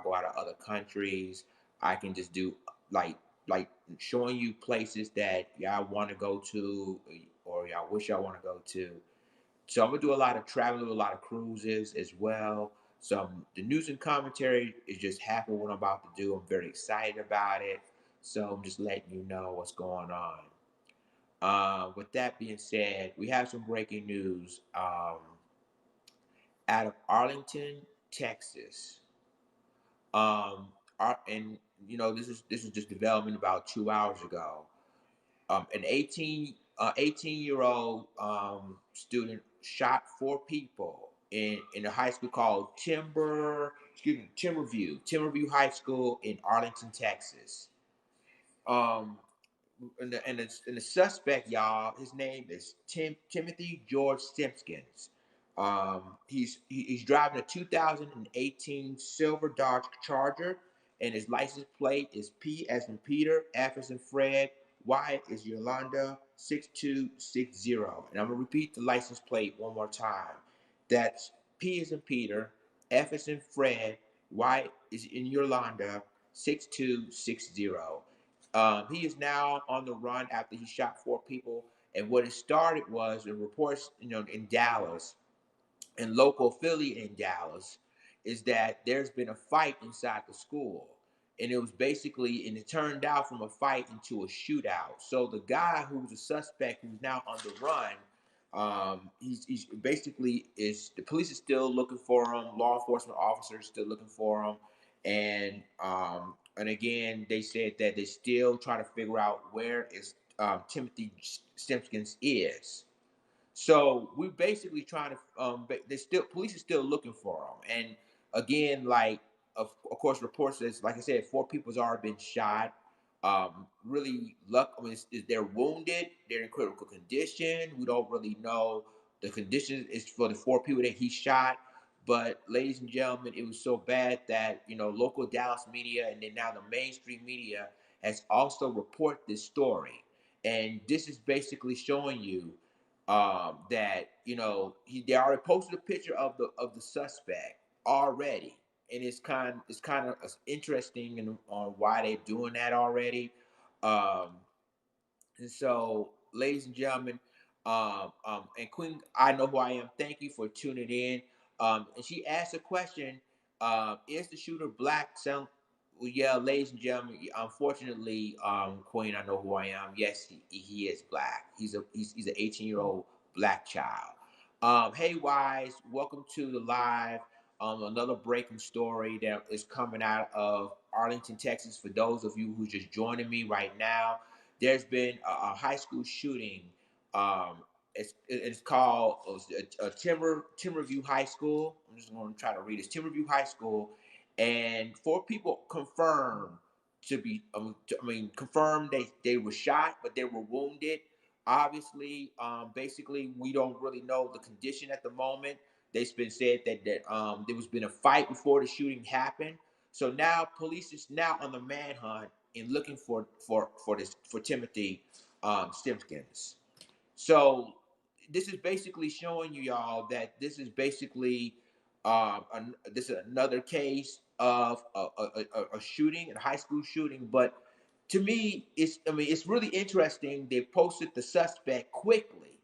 go out to other countries, I can just do like like showing you places that y'all want to go to or y'all wish y'all want to go to. So I'm gonna do a lot of traveling, a lot of cruises as well. So the news and commentary is just half of what I'm about to do. I'm very excited about it. So I'm just letting you know what's going on. With that being said, we have some breaking news out of Arlington, Texas. And this is just development about 2 hours ago. An 18-year-old student shot four people in a high school called Timberview High School in Arlington, Texas. Um, and the suspect, y'all, his name is Timothy George Simpkins. He's driving a 2018 silver Dodge Charger, and his license plate is P as in Peter, F as in Fred, Y is Yolanda 6260. And I'm gonna repeat the license plate one more time. That's P as in Peter, F as in Fred, Y is in Yolanda 6260. He is now on the run after he shot four people. And what it started was in reports, in Dallas, and local affiliate in Dallas, is that there's been a fight inside the school. And and it turned out from a fight into a shootout. So the guy who's a suspect who's now on the run, he's basically is the police is still looking for him. Law enforcement officers still looking for him, and again they said that they still try to figure out where is Timothy Simpkins is. So we're basically trying to. They still police is still looking for him, and again, like of course, reports says, like I said, four people's already been shot. Really, luck. I mean, they're wounded. They're in critical condition. We don't really know the condition is for the four people that he shot. But, ladies and gentlemen, it was so bad that local Dallas media and then now the mainstream media has also reported this story, and this is basically showing you that they already posted a picture of the suspect already, and it's kind of interesting and on why they're doing that already. Um, and so, ladies and gentlemen, and Queen, I know who I am. Thank you for tuning in. And she asked a question: Is the shooter black? Well, yeah, ladies and gentlemen. Unfortunately, Queen, I know who I am. Yes, he is black. He's an 18-year-old black child. Hey, Wise, welcome to the live. Another breaking story that is coming out of Arlington, Texas. For those of you who just joining me right now, there's been a high school shooting. Um, it's called a Timberview High School. I'm just going to try to read this. Timberview High School, and four people confirmed to be. Confirmed they were shot, but they were wounded. Obviously, basically, we don't really know the condition at the moment. They've been said that there was been a fight before the shooting happened. So now police is now on the manhunt and looking for Timothy Simpkins. So this is basically showing you y'all that this is basically this is another case of a shooting, a high school shooting. But to me, it's really interesting. They posted the suspect quickly,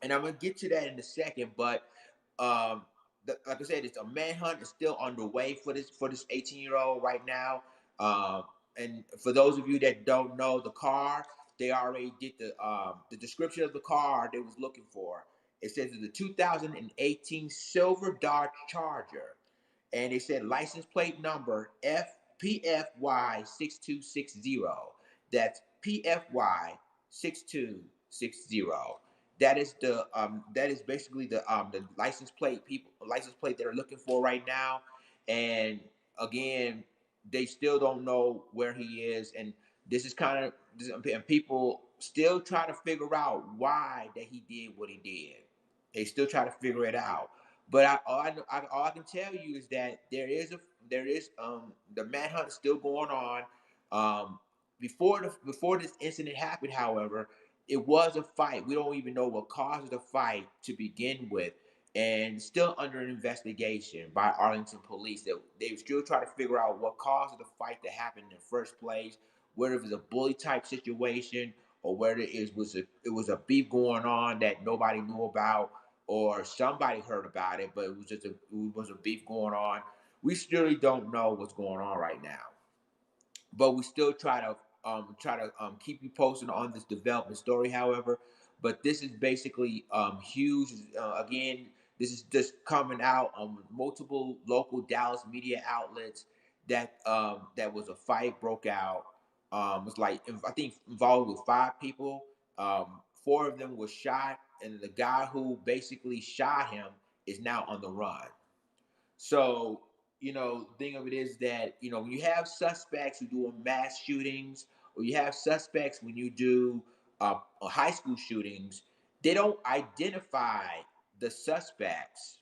and I'm gonna get to that in a second. But um, like I said, it's a manhunt is still underway for this 18-year-old right now. Um, and for those of you that don't know the car, they already did the description of the car they was looking for. It says it's a 2018 silver Dodge Charger, and they said license plate number FPFY 6260. That's PFY 6260. That is basically the license plate they're looking for right now. And again, they still don't know where he is, and this is kind of and people still try to figure out why that he did what he did. They still try to figure it out. But all I can tell you is that there is the manhunt is still going on. Um, before this incident happened, however, it was a fight. We don't even know what caused the fight to begin with, and still under investigation by Arlington police. That they still try to figure out what caused the fight to happen in the first place, whether it was a bully type situation or whether it was a beef going on that nobody knew about or somebody heard about it, but it was a beef going on. We still don't know what's going on right now, but we still try to keep you posted on this development story. However, but this is basically huge. Again, this is just coming out on multiple local Dallas media outlets that was a fight broke out. It's like I think involved with 5 people. Four of them were shot, and the guy who basically shot him is now on the run. So, the thing of it is that, when you have suspects who do mass shootings, or you have suspects when you do high school shootings, they don't identify the suspects.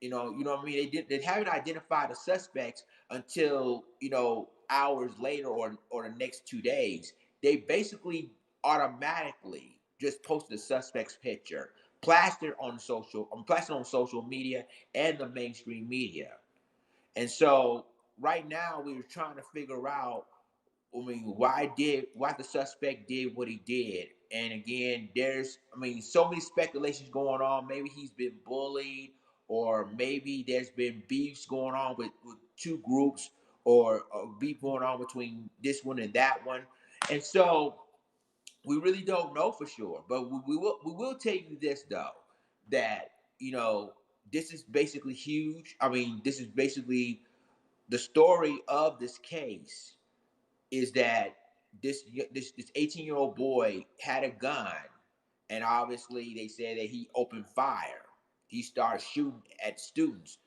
What I mean? They haven't identified the suspects until, hours later or the next 2 days. They basically automatically just post the suspect's picture, plastered on social media and the mainstream media. And so right now we were trying to figure out, I mean, why the suspect did what he did. And again, so many speculations going on. Maybe he's been bullied, or maybe there's been beefs going on with 2 groups, or beef going on between this one and that one. And so we really don't know for sure, but we will tell you this though, that this is basically huge. I mean, this is basically the story of this case is that this 18-year-old boy had a gun, and obviously they said that he opened fire. He started shooting at students,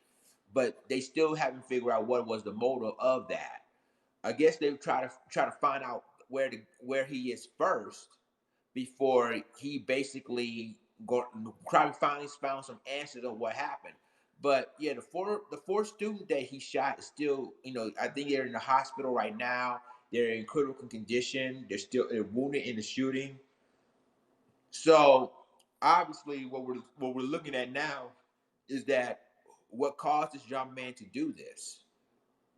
but they still haven't figured out what was the motive of that. I guess they try to find out where he is first before he basically probably finally found some answers on what happened. But yeah, the four students that he shot is still, I think they're in the hospital right now. They're in critical condition. They're wounded in the shooting. So obviously, what we're looking at now is that what caused this young man to do this.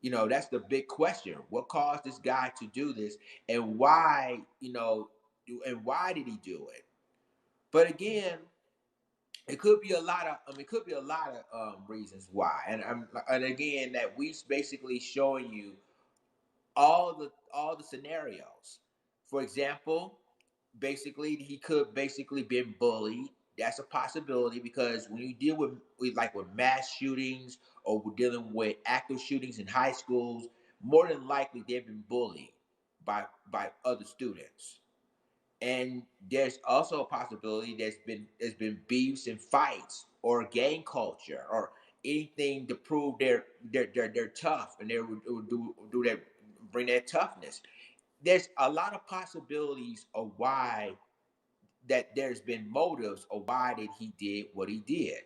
That's the big question. What caused this guy to do this, and why? And why did he do it? But again, it could be a lot of. It could be a lot of reasons why. And again, that we basically showing you all the scenarios. For example, basically he could basically been bullied. That's a possibility because when you deal with mass shootings, or we're dealing with active shootings in high schools, more than likely they've been bullied by other students. And there's also a possibility there's been beefs and fights, or gang culture, or anything to prove they're tough, and they would do that, bring that toughness. There's a lot of possibilities of why that there's been motives of why did he did what he did.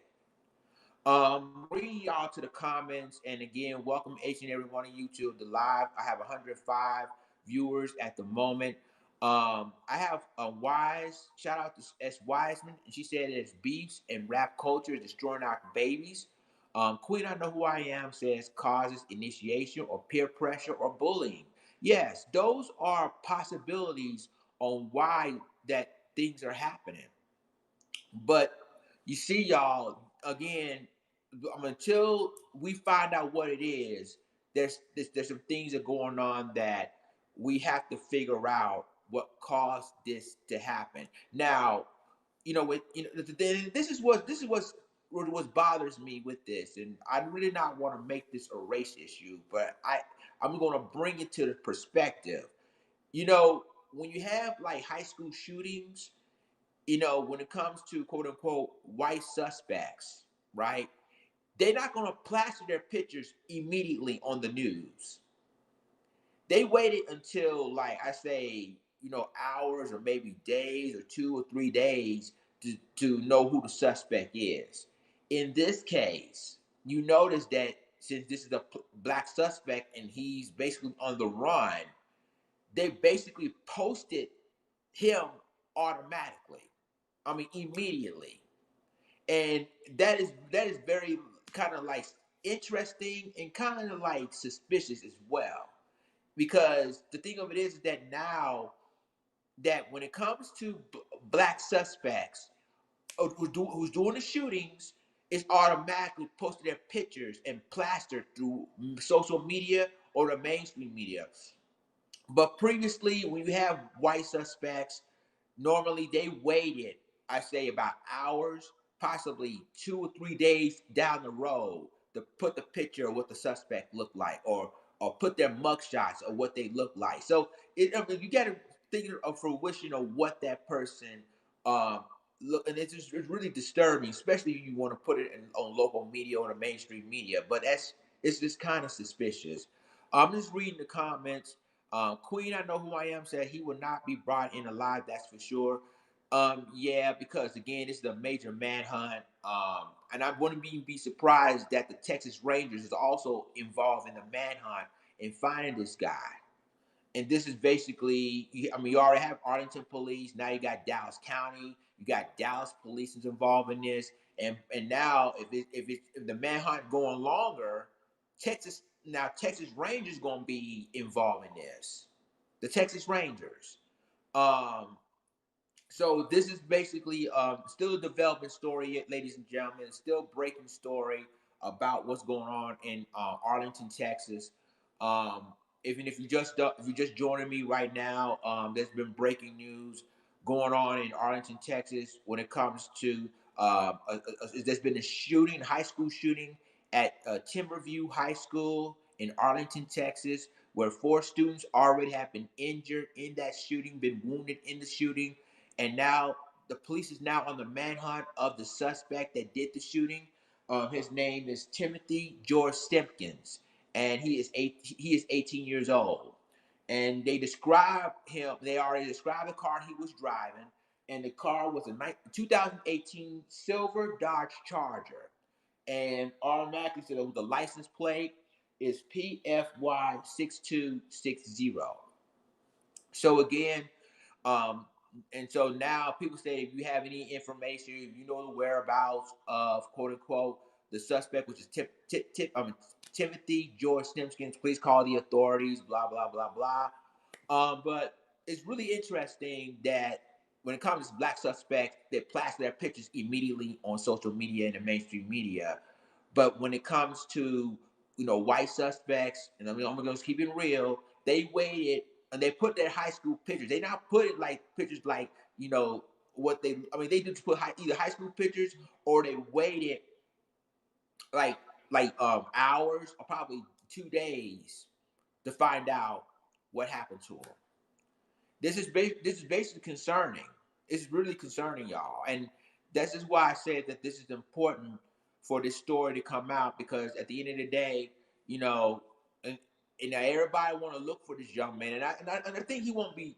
Bringing y'all to the comments, and again, welcome each and every one of you to the live. I have 105 viewers at the moment. I have a Wise, shout out to S. Wiseman, and she said it's beefs and rap culture is destroying our babies. Queen, I know who I am, says causes initiation or peer pressure or bullying. Yes, those are possibilities on why that things are happening. But you see, y'all, again, until we find out what it is, there's some things that are going on that we have to figure out what caused this to happen. Now, this is what bothers me with this, and I really not want to make this a race issue, but I'm going to bring it to the perspective. When you have like high school shootings, when it comes to quote unquote white suspects, right? They're not going to plaster their pictures immediately on the news. They waited until, like I say, hours or maybe days or 2 or 3 days to know who the suspect is. In this case, you notice that since this is a black suspect and he's basically on the run, they basically posted him automatically. I mean, immediately. And that is very kind of like interesting and kind of like suspicious as well, because the thing of it is that now that when it comes to black suspects who's doing the shootings, it's automatically posted their pictures and plastered through social media or the mainstream media. But previously, when you have white suspects, normally they waited, I say about hours, possibly 2 or 3 days down the road to put the picture of what the suspect looked like, or put their mugshots of what they look like. So I mean, you got to think of fruition of what that person um, look, and it's really disturbing, especially if you want to put it on local media or the mainstream media. But it's just kind of suspicious. I'm just reading the comments. Queen, I know who I am, said he will not be brought in alive. That's for sure. Yeah, because again, this is a major manhunt. And I wouldn't be surprised that the Texas Rangers is also involved in the manhunt in finding this guy. And this is basically, I mean, you already have Arlington Police. Now you got Dallas County. You got Dallas Police is involved in this. And now if the manhunt going longer, Texas Rangers going to be involved in this. The Texas Rangers. Um, so this is basically still a development story, ladies and gentlemen. It's still a breaking story about what's going on in Arlington, Texas. Um, Even if you're just joining me right now, there's been breaking news going on in Arlington, Texas, when it comes to there's been a shooting, high school shooting at Timberview High School in Arlington, Texas, where 4 students already have been injured in that shooting, been wounded in the shooting, and now the police is now on the manhunt of the suspect that did the shooting. His name is Timothy George Simpkins, and he is 18 years old. And they describe him. They already described the car he was driving, and the car was a 2018 silver Dodge Charger, and automatically said the license plate is PFY6260. So again, um, and so now people say if you have any information, if you know the whereabouts of quote unquote the suspect, which is Timothy George Simpkins, please call the authorities. Blah blah blah blah. But it's really interesting that when it comes to black suspects, they plaster their pictures immediately on social media and the mainstream media. But when it comes to white suspects, and I'm gonna keep it real, they waited and they put their high school pictures. They not put it like pictures like what they. I mean, they just put either high school pictures or they waited like hours or probably 2 days to find out what happened to them. This is basically concerning. It's really concerning, y'all, and that's just why I said that this is important for this story to come out, because at the end of the day, you know, and, and everybody want to look for this young man, and I think he won't be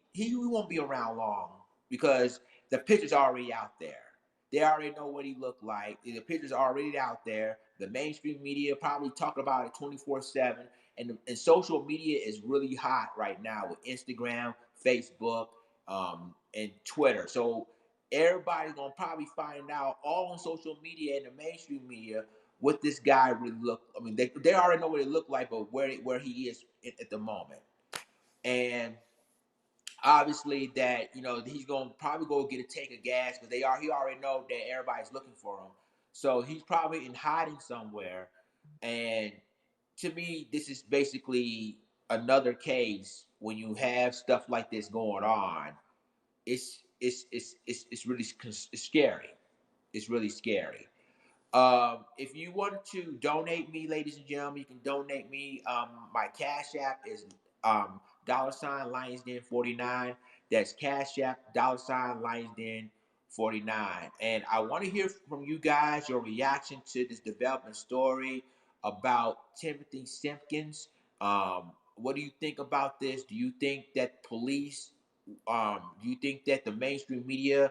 around long, because the picture's already out there. They already know what he looked like. The picture's already out there. The mainstream media probably talk about it 24/7, and social media is really hot right now with Instagram, Facebook, and Twitter. So everybody's gonna probably find out all on social media and the mainstream media what this guy really look. I mean, they already know what it looked like, but where he is at the moment, and obviously that he's gonna probably go get a tank of gas, because he already know that everybody's looking for him. So he's probably in hiding somewhere, and to me, this is basically another case when you have stuff like this going on. It's really it's scary. It's really scary. If you want to donate me, ladies and gentlemen, you can donate me. My Cash App is $ Lions Den 49. That's Cash App $ Lions Den 49. And I want to hear from you guys your reaction to this development story about Timothy Simpkins. What do you think about this? Do you think that police? Do you think that the mainstream media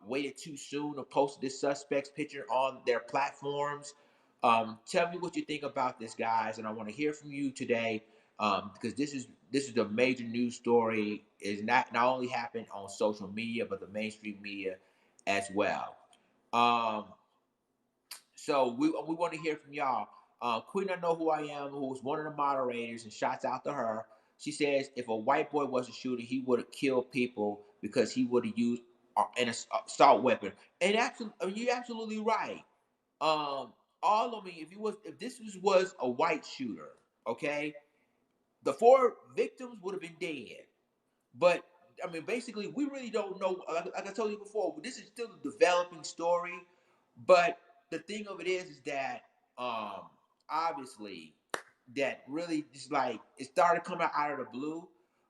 waited too soon to post this suspect's picture on their platforms? Tell me what you think about this, guys, and I want to hear from you today, because this is a major news story. Is not only happened on social media, but the mainstream media as well. Um, so we want to hear from y'all. Queen, I know who I am, who was one of the moderators, and shouts out to her. She says if a white boy was a shooter, he would have killed people because he would have used an assault weapon. And absolutely, you're absolutely right. Um, all of me, if this was a white shooter, okay, the four victims would have been dead. But I mean, basically, we really don't know. Like I told you before, this is still a developing story. But the thing of it is that um, obviously, that really just like it started coming out of the blue.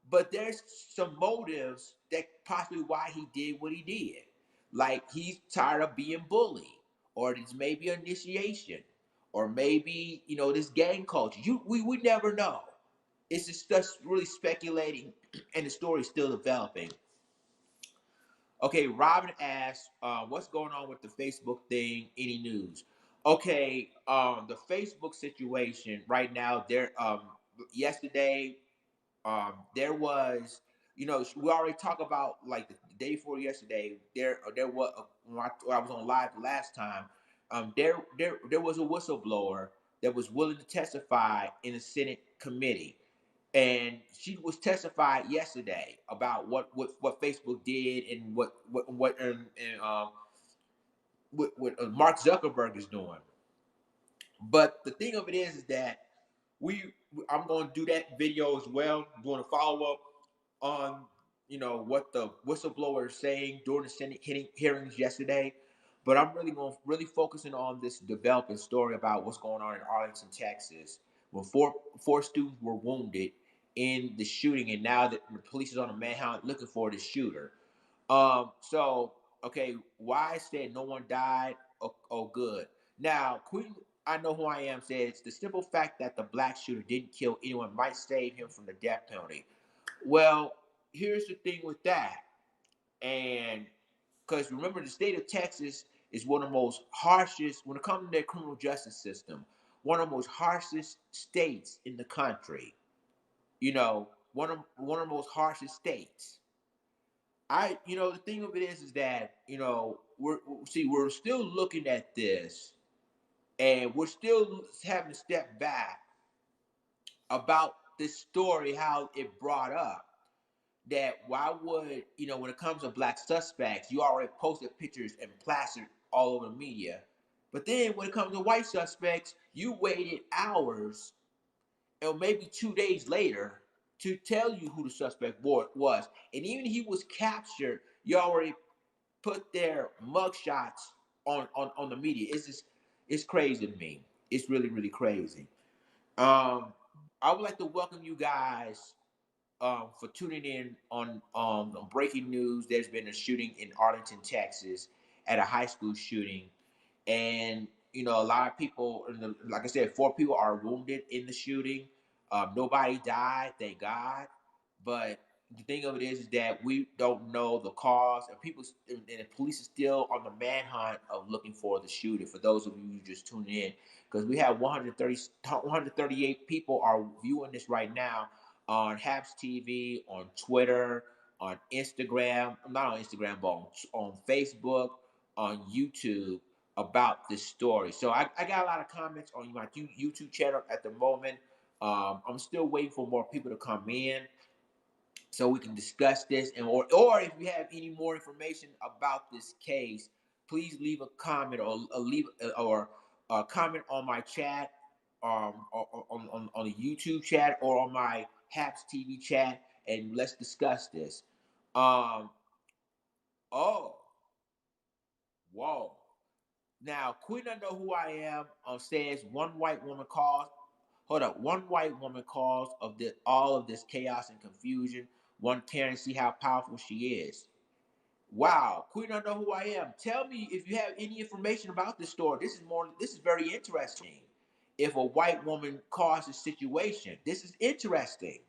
But there's some motives that possibly why he did what he did. Like he's tired of being bullied, or it's maybe initiation, or maybe this gang culture. We never know. It's just really speculating, and the story's still developing. Okay, Robin asks, "What's going on with the Facebook thing? Any news?" Okay, the Facebook situation right now. Yesterday, there was, we already talked about like the day before yesterday. There was when I was on live the last time. There was a whistleblower that was willing to testify in a Senate committee, and she was testified yesterday about what Facebook did and what Mark Zuckerberg is doing. But the thing of it is that we I'm going to do that video as well. I'm doing a follow up on what the whistleblower is saying during the Senate hearings yesterday. But I'm really focusing on this developing story about what's going on in Arlington, Texas, when four students were wounded in the shooting, and now that the police is on a manhunt looking for the shooter. So okay, why said no one died? Oh, good. Now, Queen, I know who I am, says the simple fact that the black shooter didn't kill anyone might save him from the death penalty. Well, here's the thing with that, and because remember, the state of Texas is one of the most harshest when it comes to their criminal justice system, one of the most harshest states in the country. One of the most harshest states. The thing of it is that we're still looking at this, and we're still having to step back about this story, how it brought up that why would when it comes to black suspects, you already posted pictures and plastered all over the media, but then when it comes to white suspects, you waited hours or maybe 2 days later to tell you who the suspect was, and even he was captured, you already put their mugshots on the media. It's crazy to me. It's really really crazy. Um, I would like to welcome you guys for tuning in on breaking news. There's been a shooting in Arlington, Texas, at a high school shooting, and a lot of people. Like I said, four people are wounded in the shooting. Nobody died, thank God. But the thing of it is that we don't know the cause, and and the police is still on the manhunt of looking for the shooter. For those of you who just tuned in, because we have 138 people are viewing this right now on Haps TV, on Twitter, on Instagram. Not on Instagram, but on Facebook, on YouTube about this story. So I got a lot of comments on my YouTube channel at the moment. I'm still waiting for more people to come in so we can discuss this, and or if you have any more information about this case, please leave a comment or leave or comment on my chat, on the YouTube chat or on my Haps TV chat, and let's discuss this. Um, oh, whoa. Now, Queen, I know who I am. Says one white woman caused. Hold up, one white woman caused all of this chaos and confusion. One caring to see how powerful she is. Wow, Queen, I know who I am. Tell me if you have any information about this story. This is very interesting. If a white woman caused a situation, this is interesting.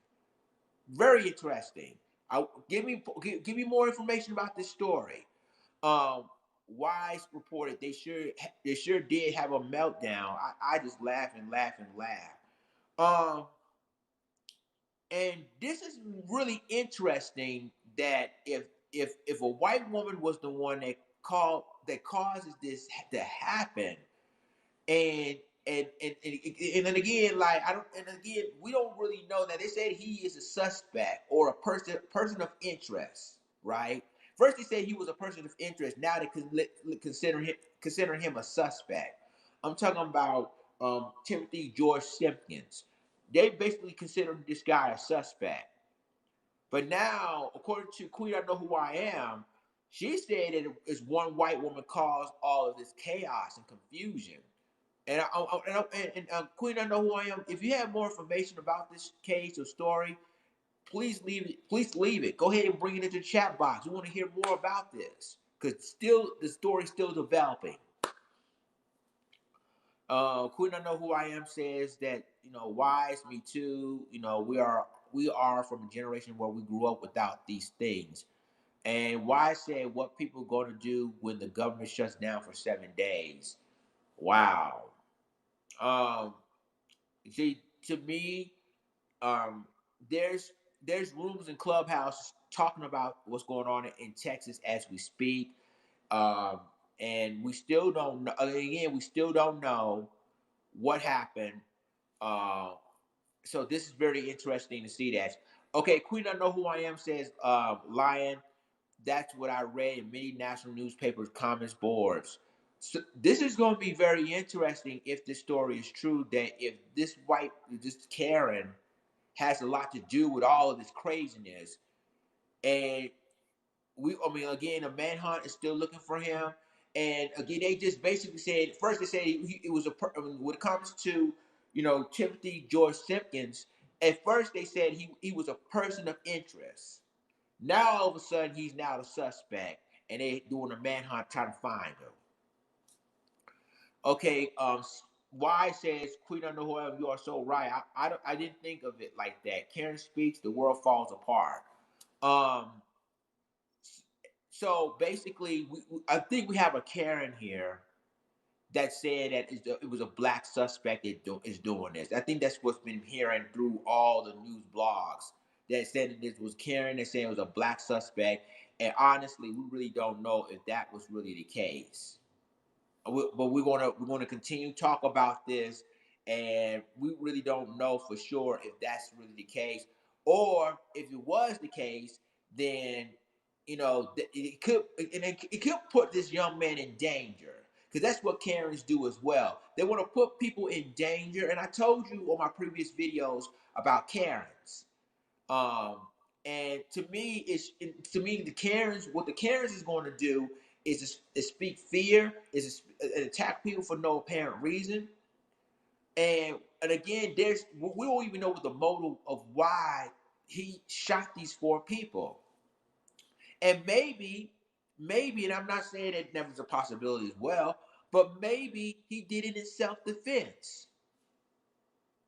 Very interesting. Give me more information about this story. Um, Wise reported they sure did have a meltdown. I just laugh and laugh and laugh. Um, and this is really interesting that if a white woman was the one that called that causes this to happen. And and then again, like I don't, and again, we don't really know that they said he is a suspect or a person of interest, right? First they said he was a person of interest. Now they consider him a suspect. I'm talking about Timothy George Simpkins. They basically consider this guy a suspect. But now, according to Queen, I know who I am. She said that it's one white woman caused all of this chaos and confusion. And Queen, I know who I am. If you have more information about this case or story, please leave it. Please leave it. Go ahead and bring it into the chat box. We want to hear more about this because still the story's still developing. Queen, I know who I am says that wise, me too. We are from a generation where we grew up without these things. And wise said, what people going to do when the government shuts down for 7 days? Wow. Um, See, to me, um, there's rooms in Clubhouse talking about what's going on in Texas as we speak, um, and we still don't know. Again, we still don't know what happened. Uh, so this is very interesting to see that. Okay, Queen, I know who I am says, Lion. That's what I read in many national newspapers, comments boards. So this is going to be very interesting if this story is true. That if this Karen has a lot to do with all of this craziness, and I mean, again, a manhunt is still looking for him. And again, they just basically said first they said it was when it comes to Timothy George Simpkins. At first they said he was a person of interest. Now all of a sudden he's now the suspect, and they doing a manhunt trying to find him. Okay, Y says, Queen, I know whoever you are so right. I didn't think of it like that. Karen speaks, the world falls apart. Um, so basically, I think we have a Karen here that said that it was a black suspect that is doing this. I think that's what's been hearing through all the news blogs that said that this was Karen. That said it was a black suspect, and honestly, we really don't know if that was really the case. But we're gonna continue to talk about this, and we really don't know for sure if that's really the case, or if it was the case, then it could it could put this young man in danger because that's what Karens do as well. They want to put people in danger, and I told you on my previous videos about Karens. Um, and to me the Karens what the Karens is going to do is speak fear, attack people for no apparent reason, and again we don't even know what the motive of why he shot these four people, and maybe, and I'm not saying that never was a possibility as well, but maybe he did it in self-defense.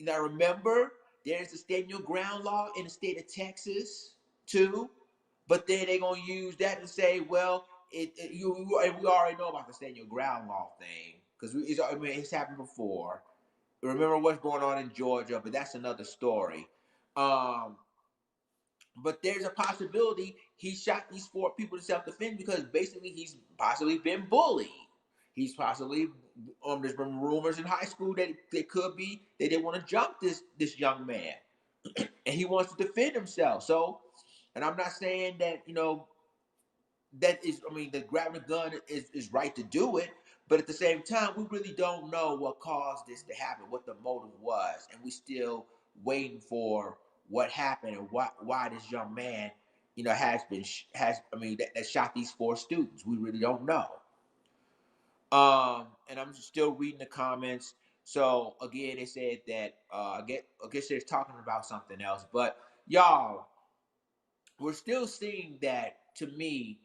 Now remember, there's the stand your ground law in the state of Texas too, but then they're gonna use that to say, well, we already know about the stand your ground law thing because it's happened before. Remember what's going on in Georgia, but that's another story. Um, but there's a possibility he shot these four people to self-defense because basically he's possibly been bullied. He's possibly there's been rumors in high school that it could be that they want to jump this young man, and he wants to defend himself. So, and I'm not saying that that is, I mean, the grabbing a gun is right to do it, but at the same time, we really don't know what caused this to happen, what the motive was, and we still waiting for what happened and why this young man, that shot these four students. We really don't know. And I'm still reading the comments. So again, they said that I guess they're talking about something else, but y'all, we're still seeing that to me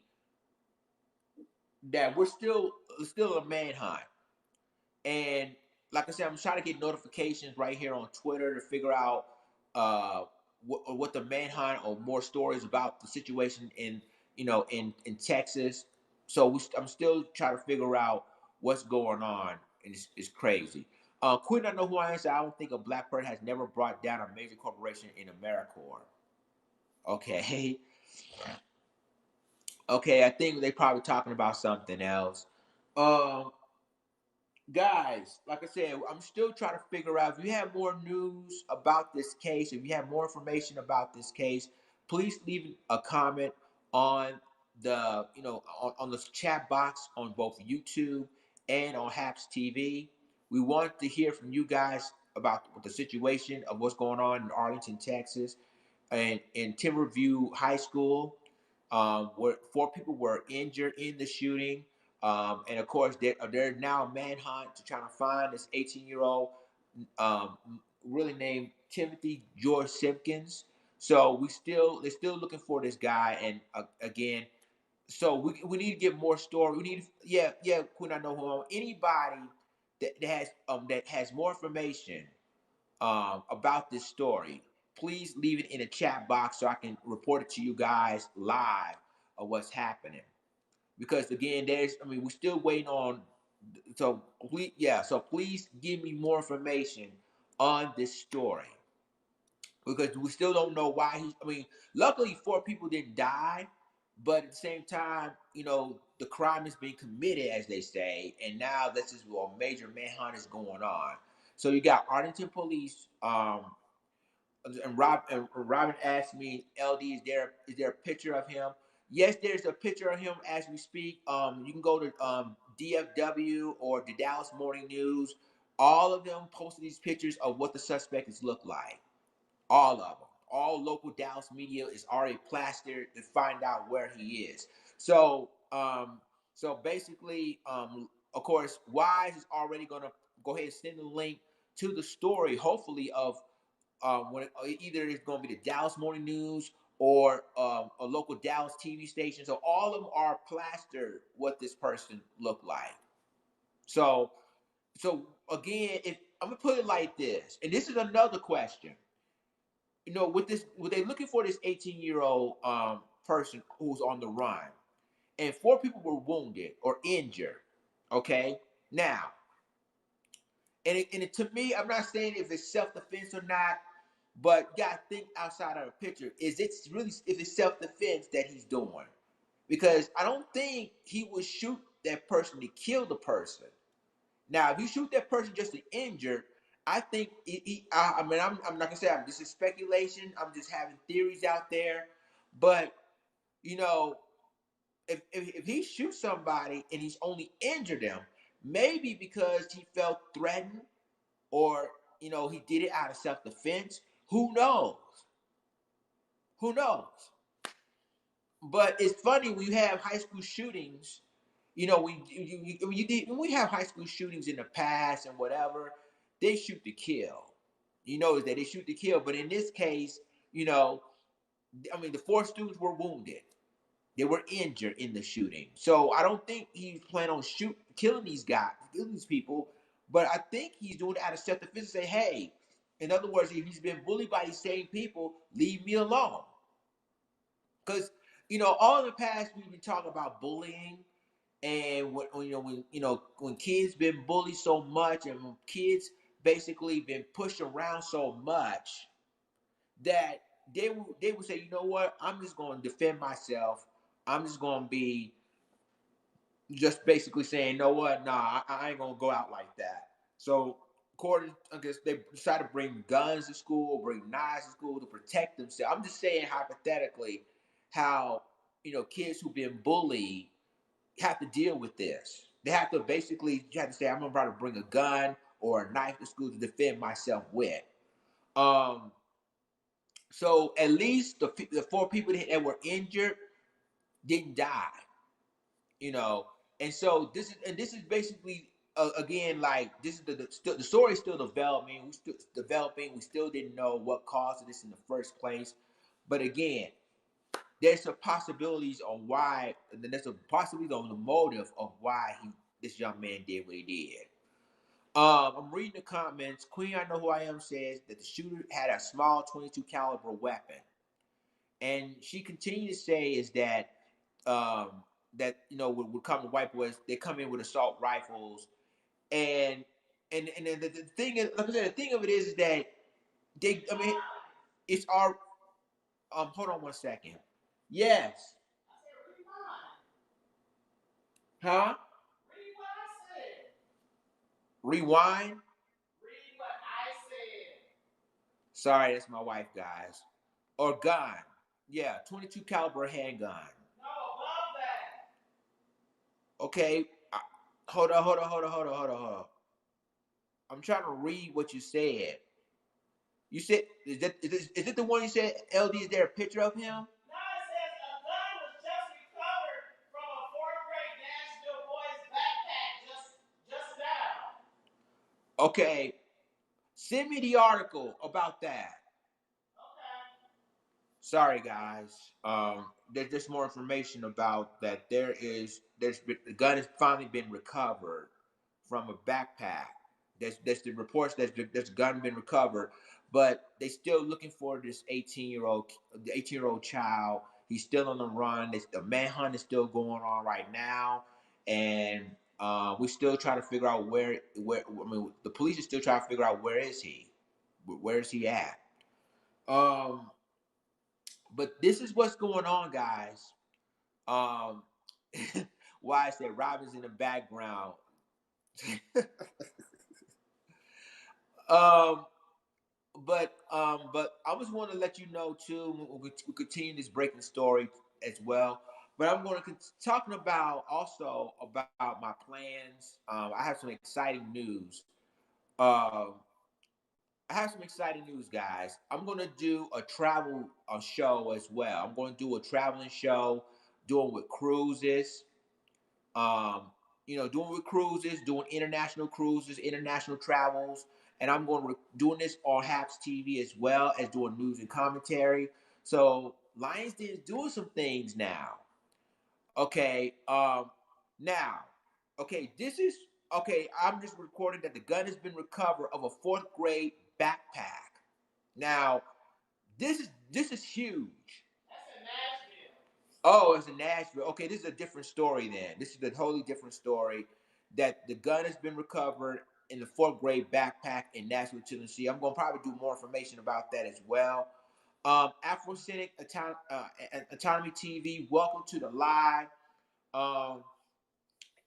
that we're still a manhunt. And like I said, I'm trying to get notifications right here on Twitter to figure out what the manhunt or more stories about the situation in Texas. So I'm still trying to figure out what's going on, and it's crazy. Quinn, I know who I am. So I don't think a black person has never brought down a major corporation in AmeriCorps. Okay, okay. I think they probably talking about something else. Um, guys, like I said, I'm still trying to figure out if you have more news about this case, if you have more information about this case, please leave a comment on on the chat box on both YouTube and on Haps TV. We want to hear from you guys about the situation of what's going on in Arlington, Texas, and in Timberview High School, where 4 people were injured in the shooting. And of course, they're now manhunt to try to find this 18-year-old, um, really named Timothy George Simpkins. So they're still looking for this guy. And again, so we need to get more story. We need, yeah, Queen, I know who. Anybody that has more information about this story, please leave it in a chat box so I can report it to you guys live of what's happening. Because again, we're still waiting on. So please give me more information on this story because we still don't know why he. Luckily 4 people didn't die, but at the same time, the crime is being committed, as they say, and now this is a major manhunt is going on. So you got Arlington police. And Robin asked me, LD, is there a picture of him? Yes, there's a picture of him as we speak. You can go to DFW or the Dallas Morning News. All of them posted these pictures of what the suspects look like. All of them. All local Dallas media is already plastered to find out where he is. So basically, of course, Wise is already gonna go ahead and send the link to the story, hopefully of when either it's going to be the Dallas Morning News or a local Dallas TV station. So all of them are plastered what this person looked like. So again, if I'm gonna put it like this, and this is another question. With this, were they looking for this 18-year-old person who's on the run, and 4 people were wounded or injured. Okay, now, to me, I'm not saying if it's self-defense or not. But you gotta think outside of the picture. Is it self-defense that he's doing? Because I don't think he would shoot that person to kill the person. Now, if you shoot that person just to injure, I think I'm not gonna say this is speculation. I'm just having theories out there. But you know, if he shoots somebody and he's only injured them, maybe because he felt threatened or he did it out of self-defense. Who knows? Who knows? But it's funny when you have high school shootings. When we have high school shootings in the past and whatever, they shoot to kill. Is that they shoot to kill. But in this case, the 4 students were wounded. They were injured in the shooting. So I don't think he's planning on killing these guys, killing these people. But I think he's doing it out of self-defense to say, hey, in other words, if he's been bullied by these same people, leave me alone. Because all in the past we've been talking about bullying, and when kids been bullied so much, and when kids basically been pushed around so much that they would say, you know what, I'm just going to defend myself. I'm just going to be just basically saying, you know what, nah, I ain't going to go out like that. So according, I guess they try to bring guns to school, bring knives to school to protect themselves. I'm just saying hypothetically how kids who've been bullied have to deal with this. They have to basically you have to say, I'm about to bring a gun or a knife to school to defend myself with. Um, so at least the 4 people that were injured didn't die. you know. And so this is basically again, like, this is the story is still developing. We still developing. We still didn't know what caused this in the first place. But again, there's some possibilities on why. There's a possibility on the motive of why this young man did what he did. I'm reading the comments. Queen, I know who I am, says that the shooter had a small 22 caliber weapon, and she continued to say is that um, would come to white boys. They come in with assault rifles, and the thing is, like I said, the thing of it is that they. I mean, it's our. Hold on one second. Yes. Huh? Rewind. Read what I said. Sorry, that's my wife, guys. Or gun. Yeah, 22 caliber handgun. No, above that. Okay. Hold on. I'm trying to read what you said. You said, is it the one you said, LD, is there a picture of him? No, it says a gun was just recovered from a fourth grade Nashville boy's backpack just now. Okay. Send me the article about that. Okay. Sorry, guys. There's just more information about that. The gun has finally been recovered from a backpack. There's the reports that there's a gun been recovered, but they still looking for this 18-year-old child. He's still on the run. The manhunt is still going on right now, and we still try to figure out the police is still trying to figure out where is he at. Um, but this is what's going on, guys. Um, why I said Robin's in the background. um, but I just want to let you know too. We continue this breaking story as well. But I'm going to talking about also about my plans. I have some exciting news. Um, I have some exciting news, guys. I'm going to do a travel show as well. I'm going to do a traveling show, doing with cruises. Um, doing with cruises, doing international cruises, international travels, and I'm doing this on Haps TV as well as doing news and commentary. So Lions Den is doing some things now. Okay, now, okay, this is okay. I'm just recording that the gun has been recovered of a fourth grade backpack. Now, this is huge. That's in Nashville. Oh, it's in Nashville. Okay, this is a different story then. This is a totally different story. That the gun has been recovered in the fourth grade backpack in Nashville, Tennessee. I'm going to probably do more information about that as well. Afrocynic Autonomy TV, welcome to the live. Um,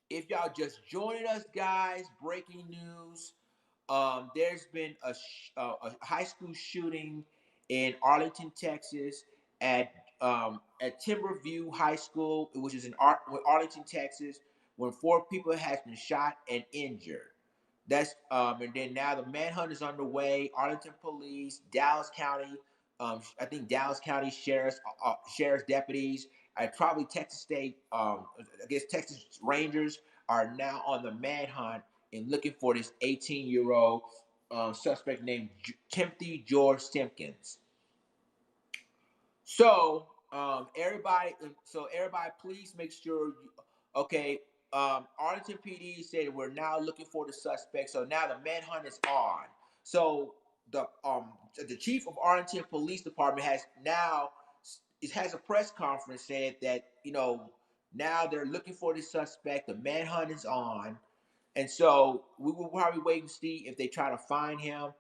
if y'all just joining us, guys, breaking news. There's been a high school shooting in Arlington, Texas, at Timberview High School, which is in Arlington, Texas, when 4 people has been shot and injured. That's and then now the manhunt is underway. Arlington Police, Dallas County, I think Dallas County sheriff's deputies, and probably Texas State, I guess Texas Rangers are now on the manhunt and looking for this 18-year-old suspect named Timothy George Simpkins. So everybody, please make sure. Okay, Arlington PD said we're now looking for the suspect. So now the manhunt is on. So the chief of Arlington Police Department has a press conference said that now they're looking for the suspect. The manhunt is on, and so we will probably wait and see if they try to find him.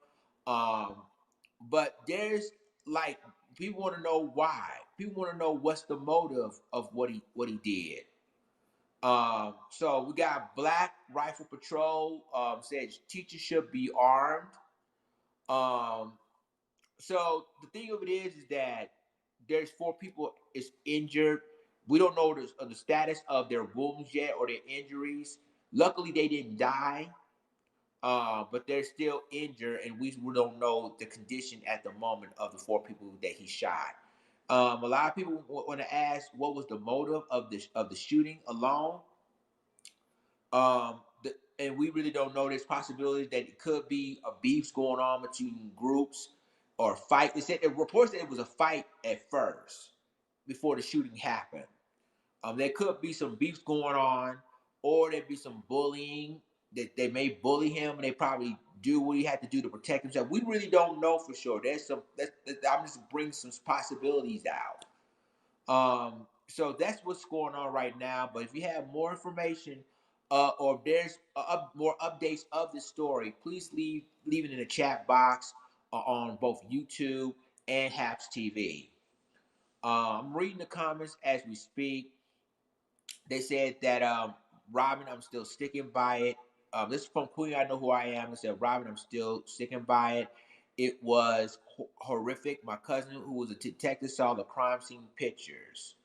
Um, but there's like people want to know why. People want to know what's the motive of what he did. So we got Black Rifle Patrol says teachers should be armed. Um, so the thing of it is that there's 4 people is injured. We don't know the status of their wounds yet or their injuries. Luckily, they didn't die, but they're still injured, and we don't know the condition at the moment of the 4 people that he shot. A lot of people want to ask what was the motive of the shooting alone. And we really don't know. There's possibilities that it could be a beefs going on between groups or fight. It reports that it was a fight at first before the shooting happened. There could be some beefs going on, or there'd be some bullying that they may bully him, and they probably do what he had to do to protect himself. We really don't know for sure. I'm just bringing some possibilities out. So that's what's going on right now. But if you have more information, or if there's more updates of the story, please leave it in the chat box on both YouTube and Haps TV. I'm reading the comments as we speak. They said that Robin, I'm still sticking by it. This is from Queen. I know who I am. It said, Robin, I'm still sticking by it. It was horrific. My cousin, who was a detective, saw the crime scene pictures.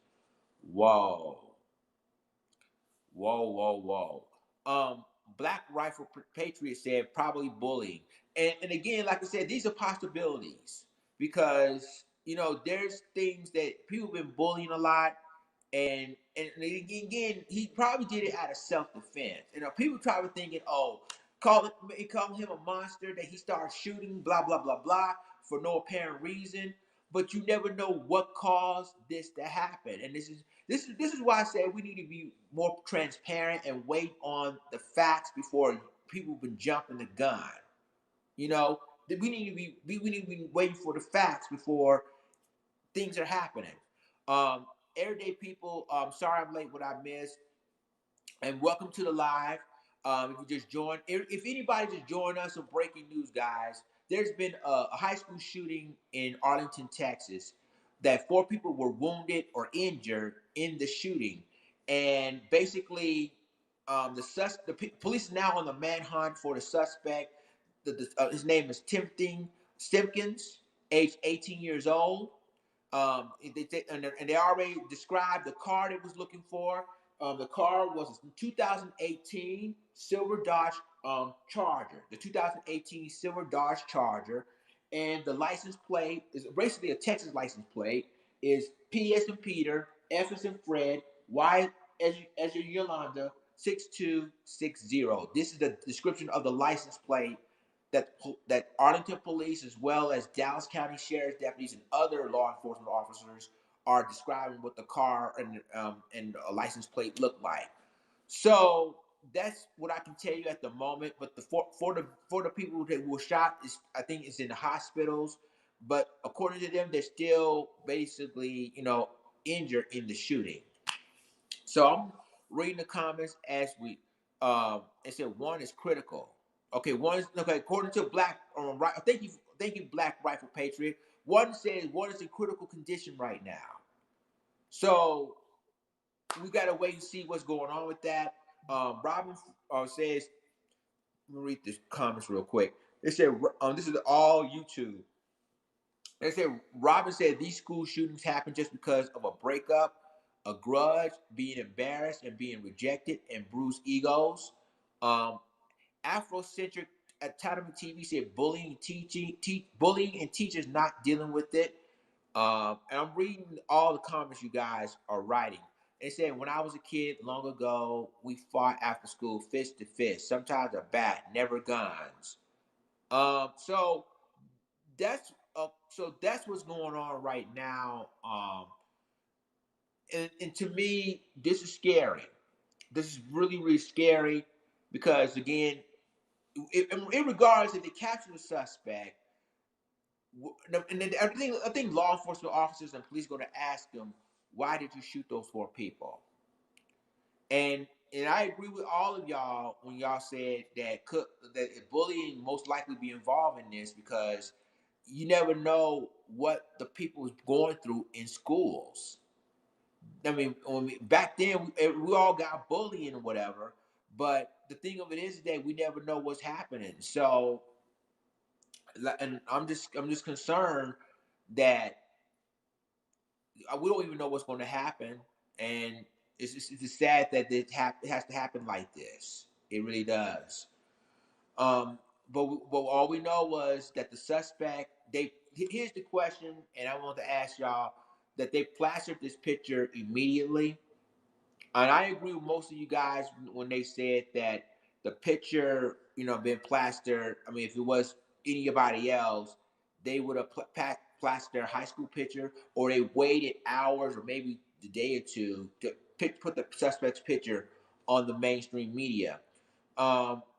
Whoa, whoa, whoa, whoa. Black Rifle Patriot said probably bullying, and again, like I said, these are possibilities because there's things that people have been bullying a lot, and again, he probably did it out of self defense. People probably thinking, oh, call him a monster that he starts shooting, blah blah blah blah, for no apparent reason. But you never know what caused this to happen, and this is why I say we need to be more transparent and wait on the facts before people been jumping the gun. You know, we need to be waiting for the facts before things are happening. Um, Everyday people, sorry I'm late. What I missed, and welcome to the live. If you just joined, if anybody just joined us on breaking news, guys, there's been a high school shooting in Arlington, Texas, that 4 people were wounded or injured in the shooting, and basically, the police is now on the manhunt for the suspect. His name is Timothy Stimkins, age 18 years old. And they already described the car they was looking for. The car was a 2018 silver Dodge Charger. The 2018 silver Dodge Charger, and the license plate is basically a Texas license plate. Is P as in Peter, F as in Fred, Y as in Yolanda, 6260. This is the description of the license plate that Arlington police, as well as Dallas County sheriff's deputies and other law enforcement officers, are describing what the car and a license plate look like. So that's what I can tell you at the moment. But for the people that were shot, is I think it's in the hospitals. But according to them, they're still basically injured in the shooting. So I'm reading the comments as we it said one is critical. Okay, one is okay, according to Black right, thank you, Black Rifle Patriot. One says one is in critical condition right now. So we gotta wait and see what's going on with that. Robin says, let me read this comments real quick. They said this is all YouTube. They said Robin said these school shootings happen just because of a breakup, a grudge, being embarrassed and being rejected, and bruised egos. Um, Afrocentric Autonomy TV said bullying and teachers not dealing with it. And I'm reading all the comments you guys are writing. They said when I was a kid long ago, we fought after school, fist to fist. Sometimes a bat, never guns. So that's what's going on right now. And to me, this is scary. This is really, really scary because again, in regards if they capture the suspect, and then I think law enforcement officers and police are going to ask them, why did you shoot those 4 people? And I agree with all of y'all when y'all said that bullying most likely be involved in this because you never know what the people is going through in schools. I mean, back then we all got bullying or whatever, but the thing of it is that we never know what's happening. So, and I'm just concerned that we don't even know what's going to happen, and it's sad that it has to happen like this. It really does. Um, but all we know was that the suspect. Here's the question, and I want to ask y'all that they plastered this picture immediately. And I agree with most of you guys when they said that the picture, been plastered. I mean, if it was anybody else, they would have plastered their high school picture, or they waited hours or maybe the day or two to put the suspect's picture on the mainstream media,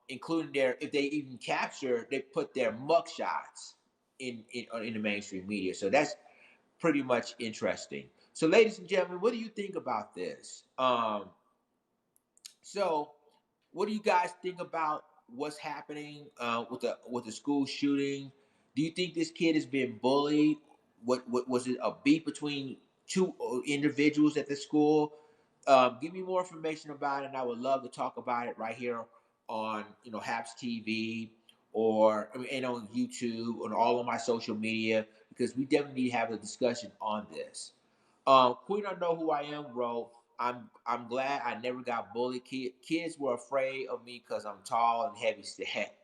including if they even capture, they put their mugshots in the mainstream media. So that's pretty much interesting. So, ladies and gentlemen, what do you think about this? So, what do you guys think about what's happening with the school shooting? Do you think this kid has been bullied? What was it, a beef between two individuals at the school? Give me more information about it, and I would love to talk about it right here Haps TV, or I mean, and on YouTube, on all of my social media, because we definitely need to have a discussion on this. Queen, I know who I am, bro. I'm glad I never got bullied. Kids were afraid of me because I'm tall and heavy set.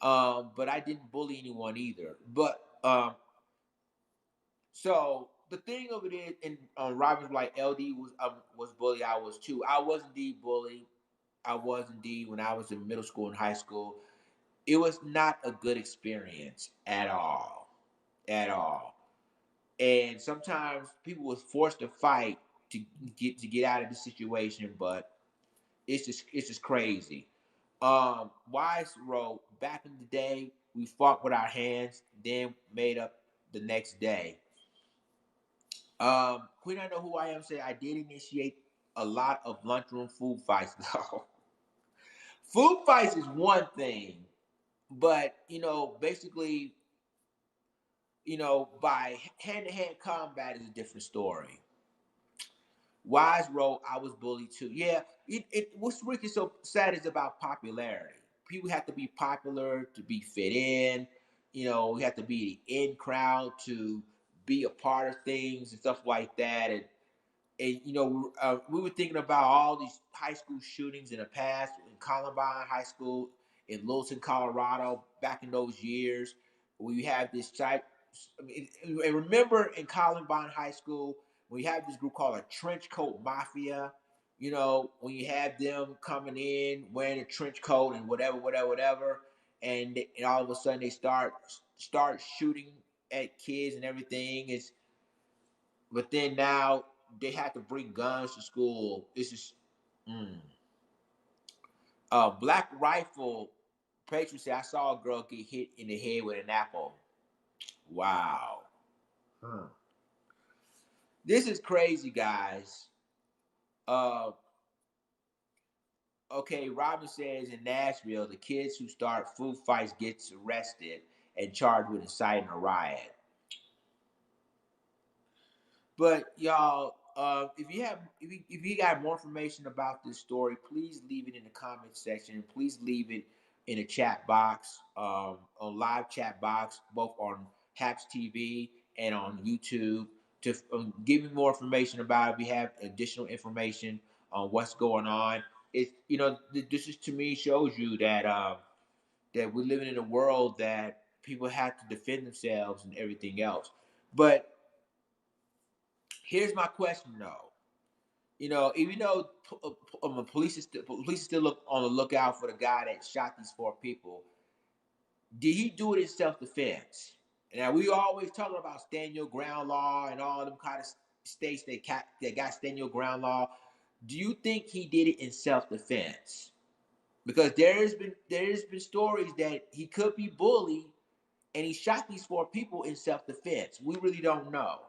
But I didn't bully anyone either. But so the thing of it is, and Robin's like LD was bullied. I was too. I was indeed bullied. I was indeed when I was in middle school and high school. It was not a good experience at all, at all. And sometimes people was forced to fight to get out of the situation, but it's just crazy. Wise wrote back in the day we fought with our hands, then made up the next day. Queen, I know who I am. Say I did initiate a lot of lunchroom food fights though. Food fights is one thing, but basically, by hand to hand combat is a different story. Wise wrote, I was bullied too. Yeah, what's really so sad is about popularity. People have to be popular to be fit in. We have to be the in crowd to be a part of things and stuff like that. And we were thinking about all these high school shootings in the past in Columbine High School in Littleton, Colorado, back in those years. We have this type. I mean, and remember in Columbine High School, we have this group called a trench coat mafia. When you have them coming in wearing a trench coat and whatever, whatever, whatever, and all of a sudden they start shooting at kids and everything. But then now they have to bring guns to school. This is mm. Black Rifle. Patriot said, I saw a girl get hit in the head with an apple. Wow. Huh. This is crazy, guys. Uh, okay, Robin says in Nashville, the kids who start food fights gets arrested and charged with inciting a riot. But y'all, if you got more information about this story, please leave it in the comment section. Please leave it in a chat box, on live chat box, both on Haps TV and on YouTube, to give me more information about it. If you have additional information on what's going on, this is to me shows you that we're living in a world that people have to defend themselves and everything else. But here's my question though. Even though police is still look on the lookout for the guy that shot these four people, did he do it in self defense? Now we always talking about stand your ground law and all them kind of states that got stand your ground law. Do you think he did it in self defense? Because there's been stories that he could be bullied and he shot these four people in self defense. We really don't know.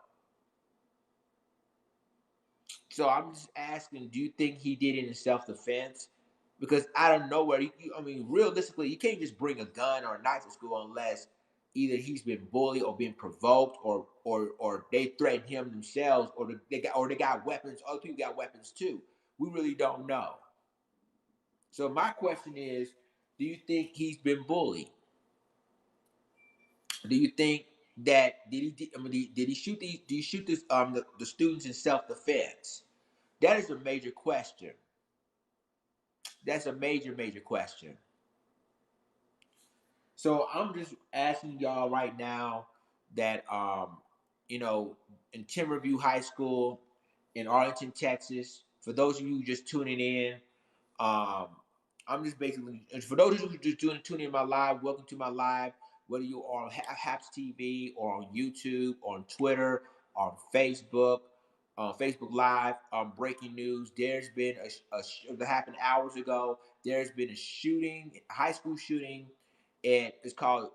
So I'm just asking, do you think he did it in self defense? Because I don't know where. I mean, realistically, you can't just bring a gun or a knife to school unless either he's been bullied or been provoked, or they threatened him themselves, or they got weapons. Other people got weapons too. We really don't know. So my question is, do you think he's been bullied? Do you think that I mean, did he shoot these? Do you shoot the students in self defense? That is a major question. That's a major, major question. So I'm just asking y'all right now that in Timberview High School in Arlington, Texas. For those of you just tuning in, um, I'm just basically for those of you who just tuning in my live. Welcome to my live. Whether you are on Haps TV or on YouTube, on Twitter, on Facebook Live, breaking news. There's been that happened hours ago. There's been a shooting, a high school shooting, and it's called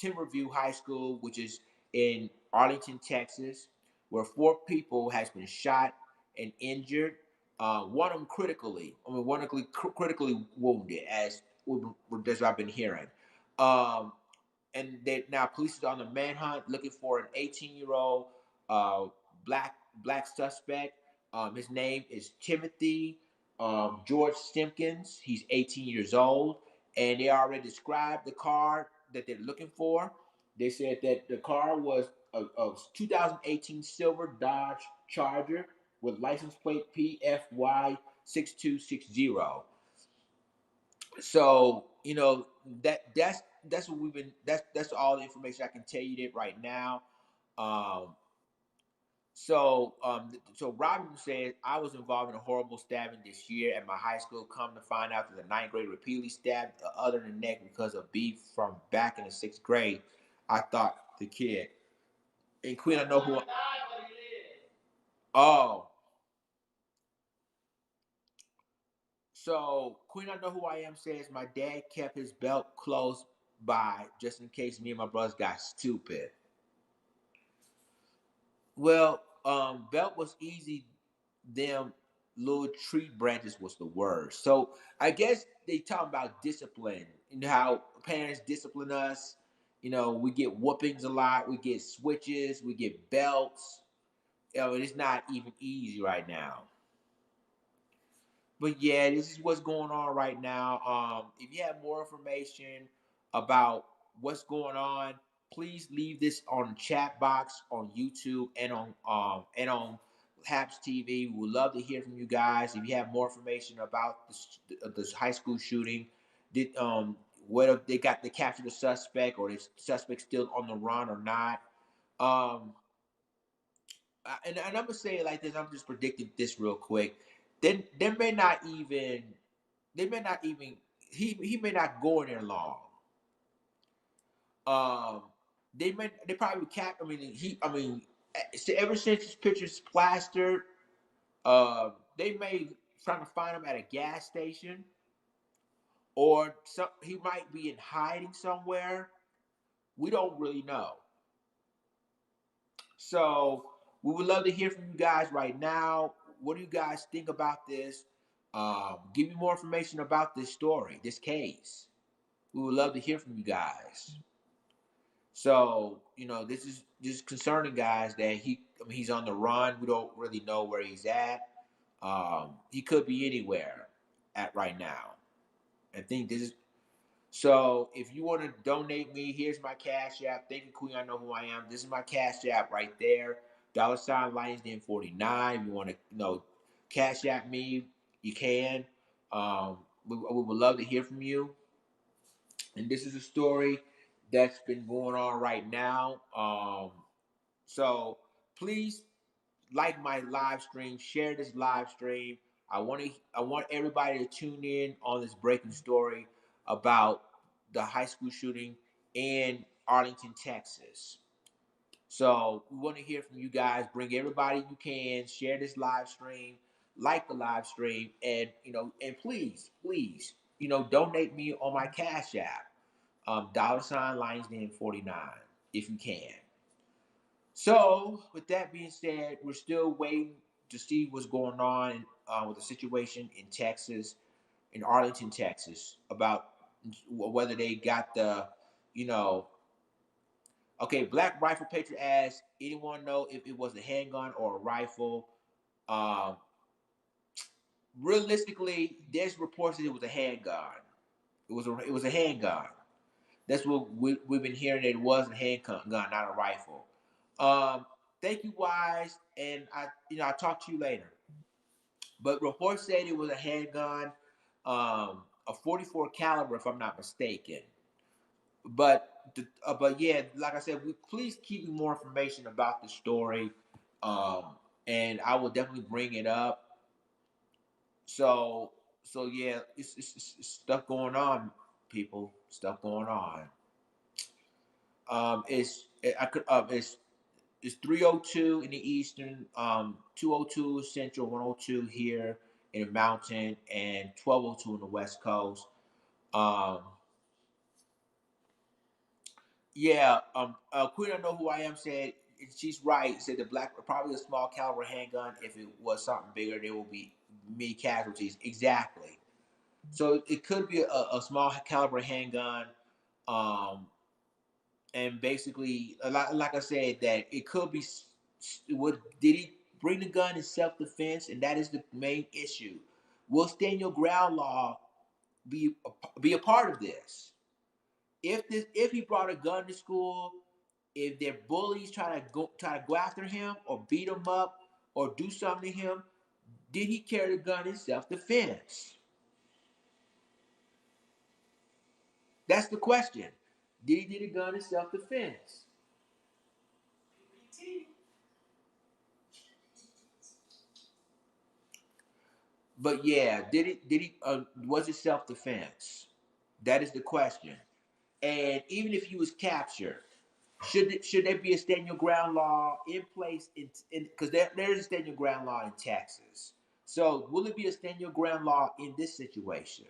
Timberview High School, which is in Arlington, Texas, where four people has been shot and injured. One of them critically, critically wounded, as I've been hearing. Um, and now police is on the manhunt looking for an 18-year-old uh, black suspect. His name is Timothy. George Simpkins. He's 18 years old, and they already described the car that they're looking for. They said that the car was a 2018 silver Dodge Charger with license plate PFY 6260. So that's what we've been. That's all the information I can tell you that right now. Um, so Robin says I was involved in a horrible stabbing this year at my high school. Come to find out that the ninth grade repeatedly stabbed the other in the neck because of beef from back in the sixth grade. I thought the kid. And Queen, I know who. Oh, so Queen, I know who I am. Says my dad kept his belt close by just in case me and my brothers got stupid. Well, belt was easy. Them little tree branches was the worst. So I guess they talk about discipline and how parents discipline us. We get whoopings a lot. We get switches. We get belts. It's not even easy right now. But yeah, this is what's going on right now. If you have more information about what's going on, please leave this on the chat box on YouTube and on Haps TV. We would love to hear from you guys. If you have more information about this high school shooting, did whether they got to capture the suspect or the suspect still on the run or not. Um, and I'm gonna say it like this. I'm just predicting this real quick. Then there may not even they may not even he may not go in there long. Um, they probably cap. Ever since his picture's plastered, they may try to find him at a gas station or he might be in hiding somewhere. We don't really know. So we would love to hear from you guys right now. What do you guys think about this? Give me more information about this story, this case. We would love to hear from you guys. So this is just concerning, guys. That he's on the run. We don't really know where he's at. He could be anywhere at right now. I think this is so. If you want to donate me, here's my cash app. Thank you, Queen. I know who I am. This is my cash app right there. $ Lions Den 49. If you want to cash app me, you can. We would love to hear from you. And this is a story that's been going on right now. So please like my live stream, share this live stream. I want everybody to tune in on this breaking story about the high school shooting in Arlington, Texas. So we want to hear from you guys. Bring everybody you can. Share this live stream. Like the live stream, and please, donate me on my Cash App. $ Den 49, if you can. So, with that being said, we're still waiting to see what's going on with the situation in Texas, in Arlington, Texas, about whether they got you know, okay, Black Rifle Patriot asks, anyone know if it was a handgun or a rifle? Um, Realistically, there's reports that it was a handgun. It was a handgun. That's what we've been hearing. That it was a handgun, not a rifle. Um, Thank you, Wise, and I'll talk to you later. But reports said it was a handgun, a 44 caliber, if I'm not mistaken. But yeah, like I said, please keep me more information about the story, um, and I will definitely bring it up. So yeah, it's stuff going on, people. Stuff going on. It's 3:02 in the eastern, 2:02 central, 1:02 here in the mountain, and 12:02 on the west coast. Um, yeah, Queen, I know who I am. Said she's right. Said the black probably a small caliber handgun. If it was something bigger, there will be many casualties. Exactly. So it could be a small caliber handgun. Um, and basically, like I said, that it could be. What did he bring the gun in self defense? And that is the main issue. Will stand your ground law be a part of this? If he brought a gun to school, if their bullies try to go after him or beat him up or do something to him, did he carry the gun in self-defense? That's the question. Did he get a gun in self-defense? But yeah, was it self-defense? That is the question. And even if he was captured, should there be a stand your ground law in place in because there is a stand your ground law in Texas. So will it be a stand your ground law in this situation?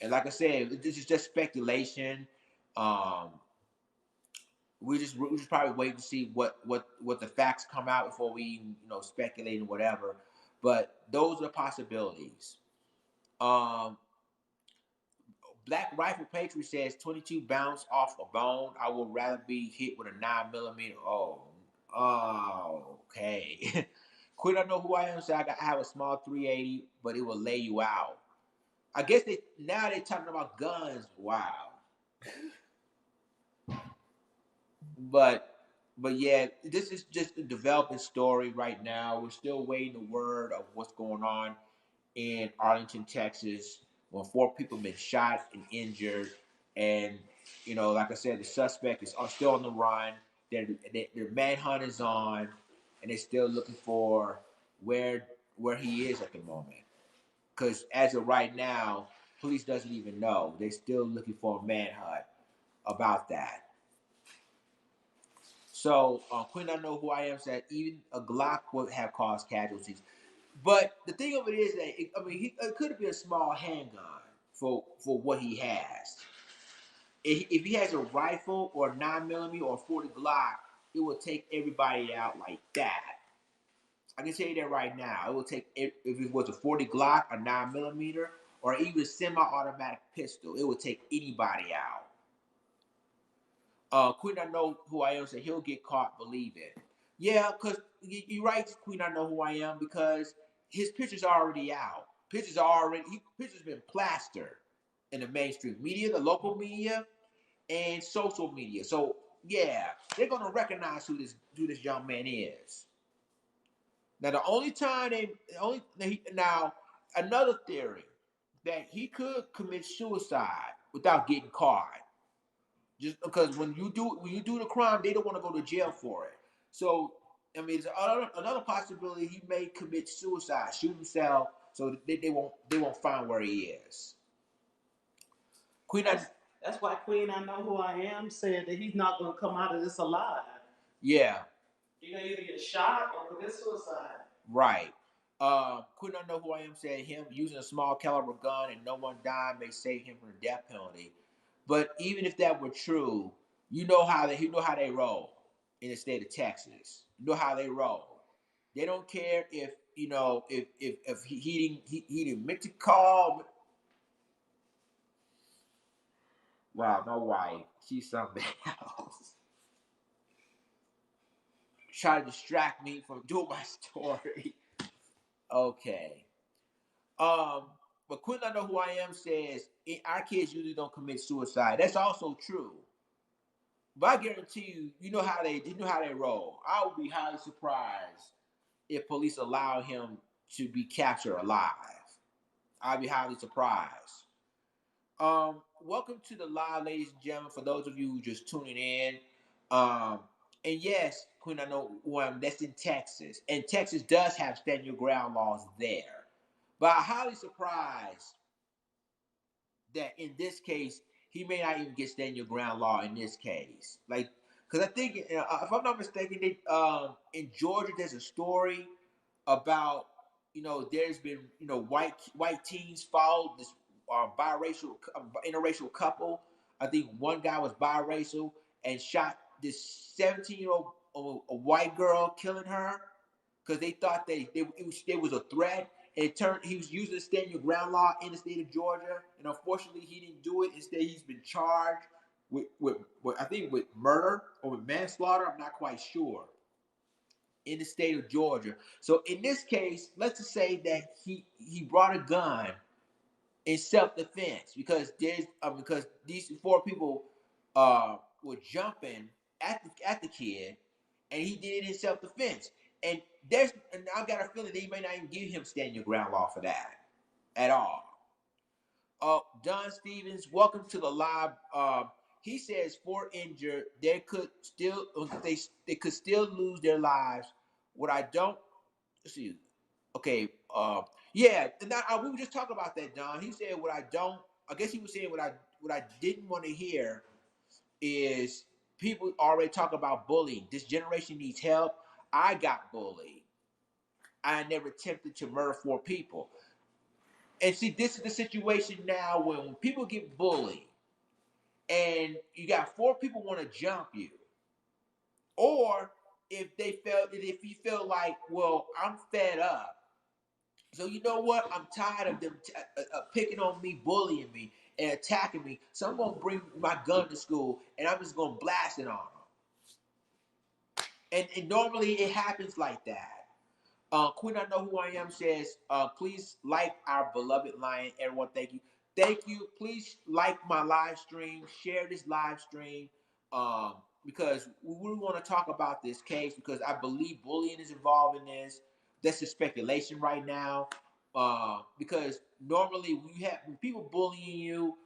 And like I said, this is just speculation. Um, we just probably wait to see what the facts come out before we speculate and whatever. But those are the possibilities. Um, Black Rifle Patriot says 22 bounce off a bone. I would rather be hit with a 9 millimeter. Okay. Quit. I know who I am. So I have a small 380, but it will lay you out. I guess they're talking about guns. Wow. But yeah, this is just a developing story right now. We're still waiting the word of what's going on in Arlington, Texas, when 4 people have been shot and injured. And, like I said, the suspect is still on the run. Their manhunt is on, and they're still looking for where he is at the moment. Because as of right now, police doesn't even know. They're still looking for a manhunt about that. So, Quinn, I know who I am, said even a Glock would have caused casualties. But the thing of it is that it could be a small handgun for what he has. If he has a rifle or a 9 millimeter or a 40 Glock, it will take everybody out like that. I can tell you that right now. It will take if it was a 40 Glock, a 9 millimeter, or even a semi-automatic pistol. It would take anybody out. Queen, I know who I am. Said he'll get caught. Believe it. Yeah, because you're right, Queen. I know who I am because his pictures are already out. Pictures been plastered in the mainstream media, the local media, and social media. So yeah, they're gonna recognize who this young man is. Now the only time now another theory that he could commit suicide without getting caught. Just because when you do the crime, they don't want to go to jail for it. So I mean, it's another possibility he may commit suicide, shoot himself, so they won't find where he is. Queen, that's why Queen I Know Who I Am said that he's not going to come out of this alive. Yeah. You're going to either get shot or commit suicide. Right. Quinn, I know who I am. Said him using a small caliber gun and no one dying may save him from the death penalty. But even if that were true, you know how they roll in the state of Texas. You know how they roll. They don't care if if he didn't meant to call. Wow, my wife, she's something else. Try to distract me from doing my story. Okay. Um, but Quinn, I know who I am. Says our kids usually don't commit suicide. That's also true. But I guarantee you, you know how they roll. I would be highly surprised if police allow him to be captured alive. I'd be highly surprised. Welcome to the live, ladies and gentlemen. For those of you who just tuning in, and yes, Queen, I know one that's in Texas, and Texas does have stand your ground laws there. But I'm highly surprised that in this case he may not even get stand your ground law in this case. Like, because I think if I'm not mistaken, in Georgia there's a story about there's been white teens followed this biracial interracial couple. I think one guy was biracial and shot this 17-year-old a white girl, killing her because they thought it was a threat. And it turned he was using the stand your ground law in the state of Georgia, and unfortunately he didn't do it. Instead, he's been charged with I think with murder or with manslaughter. I'm not quite sure. in the state of Georgia. So in this case, let's just say that he brought a gun in self-defense because these four people were jumping at the kid, and he did it in self-defense. And I got a feeling they may not even give him stand your ground law for that at all. Don Stevens, welcome to the live. He says four injured. They could still lose their lives. What I don't see, okay, yeah, and we were just talking about that, Don. He said what I don't. I guess he was saying what I didn't want to hear is people already talk about bullying. This generation needs help. I got bullied. I never attempted to murder four people. And see, this is the situation now when people get bullied and you got four people want to jump you, or if you feel like, well, I'm fed up, so you know what, I'm tired of them picking on me, bullying me, and attacking me, so I'm gonna bring my gun to school and I'm just gonna blast it on them. And normally it happens like that. Queen, I know who I am says, please like our beloved lion. Everyone, thank you. Thank you. Please like my live stream, share this live stream, because we really want to talk about this case because I believe bullying is involved in this. That's just speculation right now. Because normally when people bullying you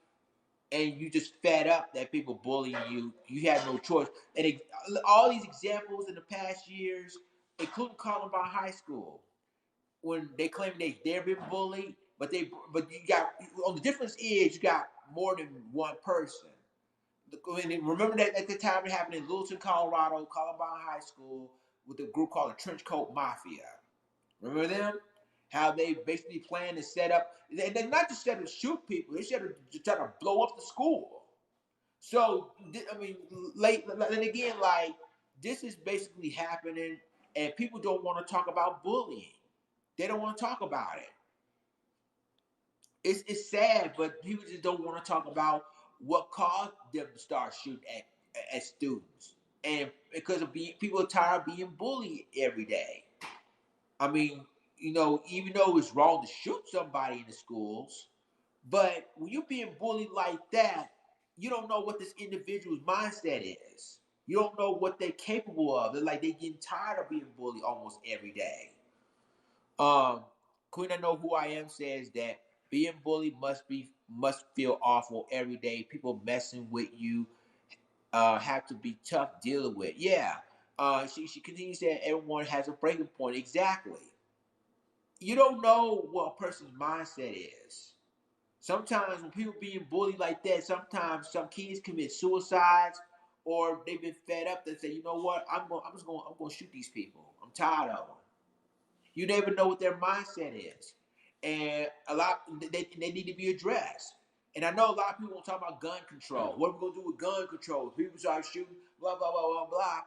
and you just fed up that people bullying you, you have no choice. All these examples in the past years, including Columbine High School, when they claim they've been bullied, but you got, on the difference is you got more than one person. Remember that at the time it happened in Littleton, Colorado, Columbine High School, with a group called the Trench Coat Mafia. Remember them? How they basically planned to set up, they not just set to shoot people, they set to try to blow up the school. So I mean, and again, like, this is basically happening, and people don't want to talk about bullying. They don't want to talk about it. It's sad, but people just don't want to talk about what caused them to start shooting at students, and because people are tired of being bullied every day. I mean, even though it's wrong to shoot somebody in the schools, but when you're being bullied like that, you don't know what this individual's mindset is. You don't know what they're capable of. They're getting tired of being bullied almost every day. Um, Queen, I know who I am says that being bullied must feel awful every day. People messing with you have to be tough dealing with. Yeah. She continues saying everyone has a breaking point. Exactly. You don't know what a person's mindset is. Sometimes when people being bullied like that, sometimes some kids commit suicides, or they've been fed up. They say, you know what, I'm going to shoot these people. I'm tired of them. You never know what their mindset is, and they need to be addressed. And I know a lot of people want to talk about gun control. What are we going to do with gun control? People start shooting, blah blah blah blah blah.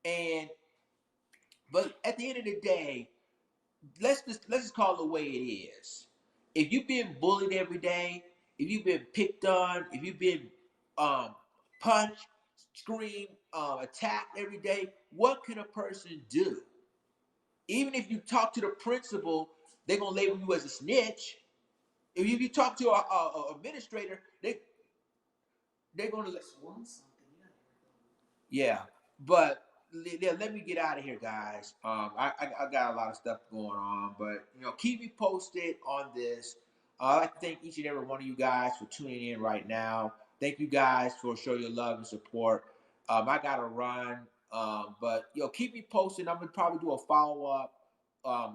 And but at the end of the day, let's just call it the way it is. If you've been bullied every day, if you've been picked on, if you've been um, punched, screamed, attacked every day, what can a person do? Even if you talk to the principal, they're gonna label you as a snitch. If you talk to a administrator, they're gonna yeah. But let me get out of here, guys. I got a lot of stuff going on, but keep me posted on this. I'd like to thank each and every one of you guys for tuning in right now. Thank you guys for showing your love and support. I gotta run, but keep me posted. I'm gonna probably do a follow up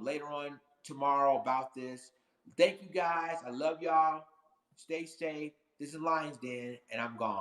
later on tomorrow about this. Thank you guys. I love y'all. Stay safe. This is Lions Den, and I'm gone.